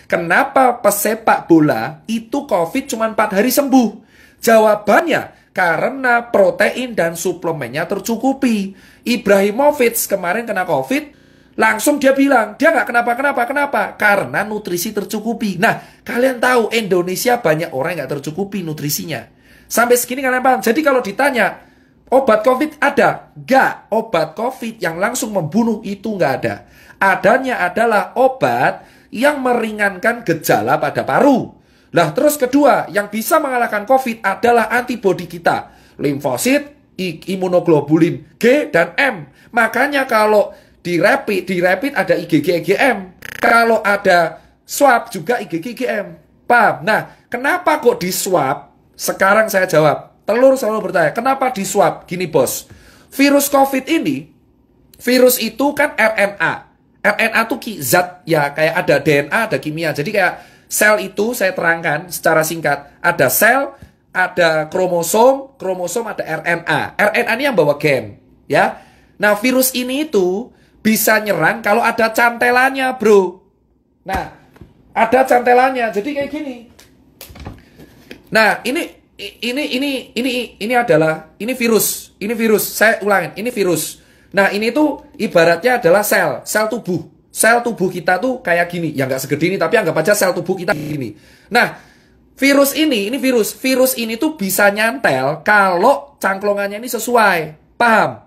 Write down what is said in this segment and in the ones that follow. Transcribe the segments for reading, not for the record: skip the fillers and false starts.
Kenapa pesepak bola itu COVID cuma 4 hari sembuh? Jawabannya, karena protein dan suplemennya tercukupi. Ibrahimovic kemarin kena COVID, langsung dia bilang, dia nggak kenapa-kenapa. Kenapa? Karena nutrisi tercukupi. Nah, kalian tahu Indonesia banyak orang yang nggak tercukupi nutrisinya. Sampai segini kalian paham? Jadi kalau ditanya, obat COVID ada? Nggak. Obat COVID yang langsung membunuh itu nggak ada. Adanya adalah obat yang meringankan gejala pada paru. Nah, terus kedua, yang bisa mengalahkan COVID adalah antibodi kita. Limfosit, imunoglobulin G dan M. Makanya kalau di rapid ada IgG, IgM. Kalau ada swab juga IgG, IgM. Paham? Nah, kenapa kok di swab? Sekarang saya jawab. Telur selalu bertanya, kenapa di swab? Gini bos, virus COVID ini, virus itu kan RNA. RNA itu zat ya, kayak ada DNA, ada kimia. Jadi kayak sel itu saya terangkan secara singkat. Ada sel, ada kromosom, ada RNA. RNA ini yang bawa gen, ya. Nah, virus ini itu bisa nyerang kalau ada cantelannya, bro. Nah, ada cantelannya. Jadi kayak gini. Nah, ini adalah virus. Ini virus. Saya ulangin, ini virus. Nah, ini tuh ibaratnya adalah sel tubuh. Sel tubuh kita tuh kayak gini. Ya nggak segede ini, tapi anggap aja sel tubuh kita gini. Nah, virus ini virus. Virus ini tuh bisa nyantel kalau cangklongannya ini sesuai. Paham?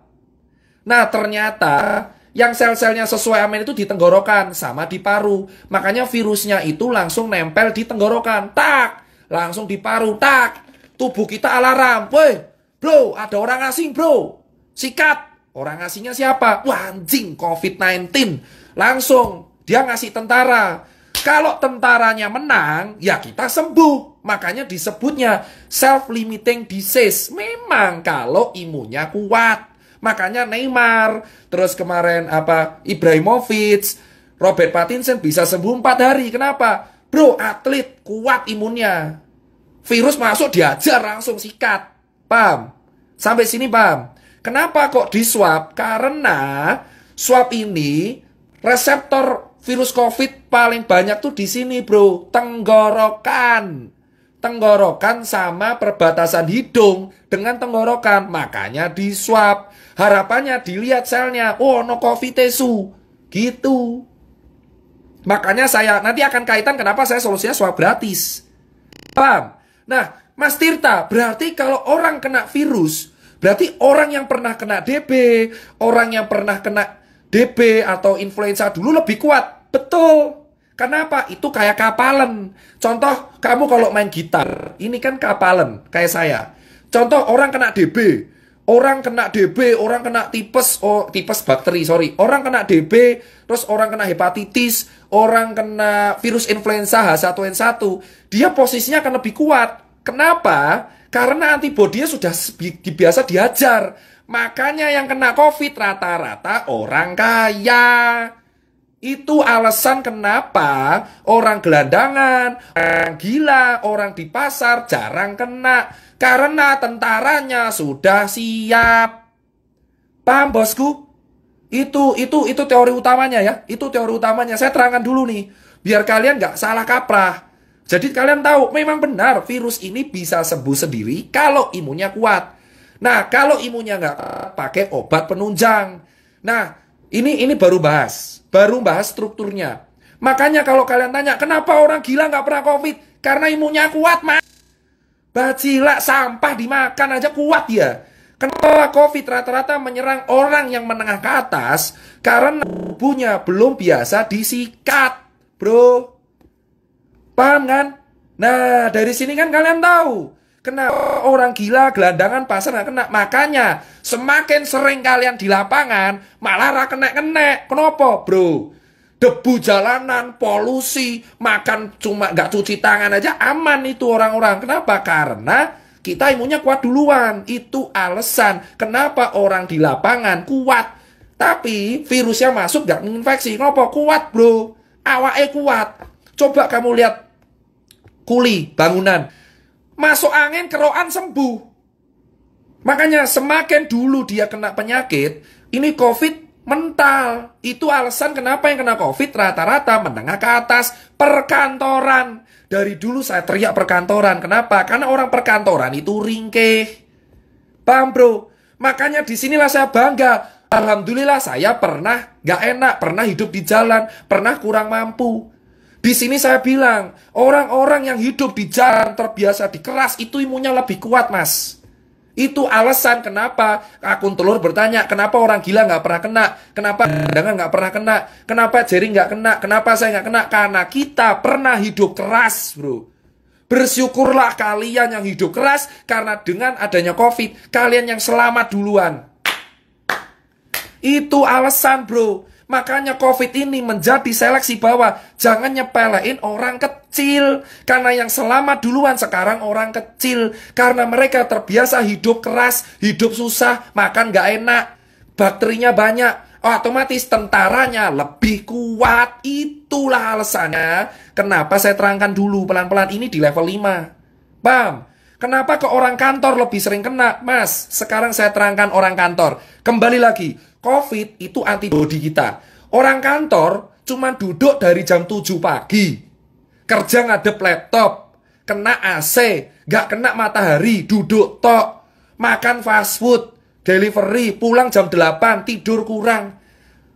Nah, ternyata yang sel-selnya sesuai amin itu di tenggorokan sama di paru. Makanya virusnya itu langsung nempel di tenggorokan. Tak! Langsung di paru. Tak! Tubuh kita alarm. Woi, bro, ada orang asing, bro. Sikat! Orang asingnya siapa? Wah, anjing, COVID-19. Langsung dia ngasih tentara. Kalau tentaranya menang, ya kita sembuh. Makanya disebutnya self-limiting disease. Memang kalau imunnya kuat. Makanya Neymar, terus kemarin Ibrahimovic, Robert Pattinson bisa sembuh 4 hari. Kenapa? Bro, atlet kuat imunnya. Virus masuk diajar langsung sikat. Paham? Sampai sini paham? Kenapa kok di swab? Karena swab ini reseptor virus COVID paling banyak tuh di sini, bro. Tenggorokan. Tenggorokan sama perbatasan hidung dengan tenggorokan. Makanya di swab. Harapannya dilihat selnya. Oh, no COVID tesu. Gitu. Makanya saya nanti akan kaitan kenapa saya solusinya swab gratis. Paham? Nah, Mas Tirta, berarti kalau orang kena virus, berarti orang yang pernah kena DB, orang yang pernah kena DB atau influenza dulu lebih kuat. Betul. Kenapa? Itu kayak kapalan. Contoh, kamu kalau main gitar, ini kan kapalan, kayak saya. Contoh, orang kena DB, orang kena DB, orang kena tipes bakteri, sorry. Orang kena DB, terus orang kena hepatitis, orang kena virus influenza H1N1. Dia posisinya akan lebih kuat. Kenapa? Karena antibodinya sudah biasa diajar. Makanya yang kena COVID rata-rata orang kaya. Itu alasan kenapa orang gelandangan, orang gila, orang di pasar jarang kena. Karena tentaranya sudah siap. Paham bosku? Itu teori utamanya ya. Itu teori utamanya. Saya terangkan dulu nih. Biar kalian nggak salah kaprah. Jadi kalian tahu, memang benar virus ini bisa sembuh sendiri kalau imunnya kuat. Nah, kalau imunnya nggak pakai obat penunjang. Nah, ini baru bahas strukturnya. Makanya kalau kalian tanya, kenapa orang gila nggak pernah COVID? Karena imunnya kuat, mas. Bacilak sampah dimakan aja kuat ya. Kenapa COVID rata-rata menyerang orang yang menengah ke atas? Karena tubuhnya belum biasa disikat, bro. Paham kan? Nah, dari sini kan kalian tahu kenapa orang gila, gelandangan, pasar nggak kena. Makanya semakin sering kalian di lapangan, malah kena. Kenapa, bro? Debu jalanan, polusi, makan cuma nggak cuci tangan aja aman itu orang-orang. Kenapa? Karena kita imunnya kuat duluan. Itu alasan kenapa orang di lapangan kuat. Tapi virusnya masuk nggak menginfeksi. Kenapa? Kuat, bro. Awake kuat. Coba kamu lihat kuli bangunan. Masuk angin, kerokan sembuh. Makanya semakin dulu dia kena penyakit, ini COVID Mental. Itu alasan kenapa yang kena COVID rata-rata menengah ke atas. Perkantoran. Dari dulu saya teriak perkantoran. Kenapa? Karena orang perkantoran itu ringkih. Paham bro? Makanya disinilah saya bangga. Alhamdulillah saya pernah gak enak, pernah hidup di jalan, pernah kurang mampu. Di sini saya bilang, orang-orang yang hidup di jalan terbiasa dikeras itu imunnya lebih kuat mas. Itu alasan kenapa akun telur bertanya, kenapa orang gila gak pernah kena, kenapa gelandangan gak pernah kena, kenapa Jerry gak kena, kenapa saya gak kena. Karena kita pernah hidup keras bro. Bersyukurlah kalian yang hidup keras, karena dengan adanya COVID, kalian yang selamat duluan. Itu alasan bro. Makanya COVID ini menjadi seleksi bawah. Jangan nyepelein orang kecil. Karena yang selamat duluan sekarang orang kecil. Karena mereka terbiasa hidup keras, hidup susah, makan gak enak. Bakterinya banyak. Otomatis tentaranya lebih kuat. Itulah alasannya. Kenapa saya terangkan dulu pelan-pelan ini di level 5. Paham? Kenapa ke orang kantor lebih sering kena? Mas, sekarang saya terangkan orang kantor. Kembali lagi. COVID itu antibodi kita. Orang kantor cuma duduk dari jam 7 pagi. Kerja ngadep laptop. Kena AC. Gak kena matahari. Duduk tok. Makan fast food. Delivery. Pulang jam 8. Tidur kurang.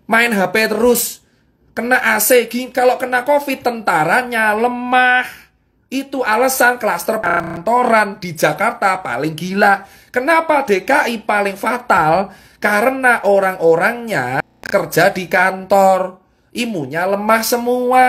Main HP terus. Kena AC. Kalau kena COVID tentaranya lemah. Itu alasan klaster kantoran di Jakarta paling gila. Kenapa DKI paling fatal? Karena orang-orangnya kerja di kantor. Imunnya lemah semua.